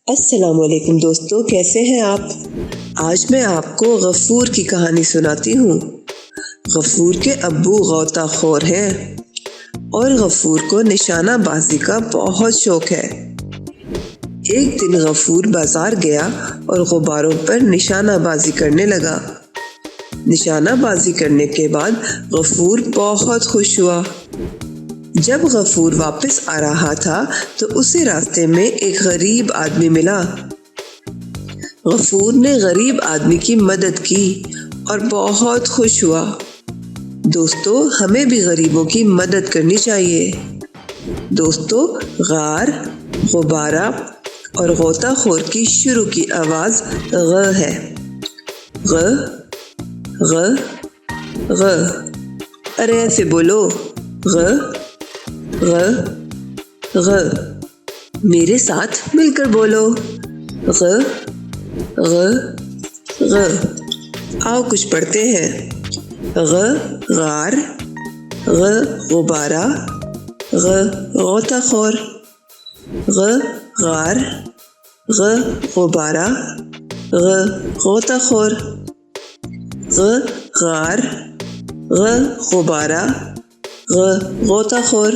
السلام علیکم دوستو، کیسے ہیں آپ؟ آج میں آپ کو غفور کی کہانی سناتی ہوں۔ غفور کے ابو غوطہ خور ہیں اور غفور کو نشانہ بازی کا بہت شوق ہے۔ ایک دن غفور بازار گیا اور غباروں پر نشانہ بازی کرنے لگا۔ نشانہ بازی کرنے کے بعد غفور بہت خوش ہوا۔ جب غفور واپس آ رہا تھا تو اسے راستے میں ایک غریب آدمی ملا۔ غفور نے غریب آدمی کی مدد کی اور بہت خوش ہوا۔ دوستو، ہمیں بھی غریبوں کی مدد کرنی چاہیے۔ دوستو، غار، غبارہ اور غوطہ خور کی شروع کی آواز غ ہے۔ غ غ غ۔ ارے ایسے بولو، غ غ غ۔ میرے ساتھ مل کر بولو، غ غ غ۔ آؤ کچھ پڑھتے ہیں۔ غ غار، غ غبارہ، غ غوطہ خور۔ غ غار، غ غبارہ، غ غوطہ خور۔ غ غار، غ غبارہ، غ غوطہ خور۔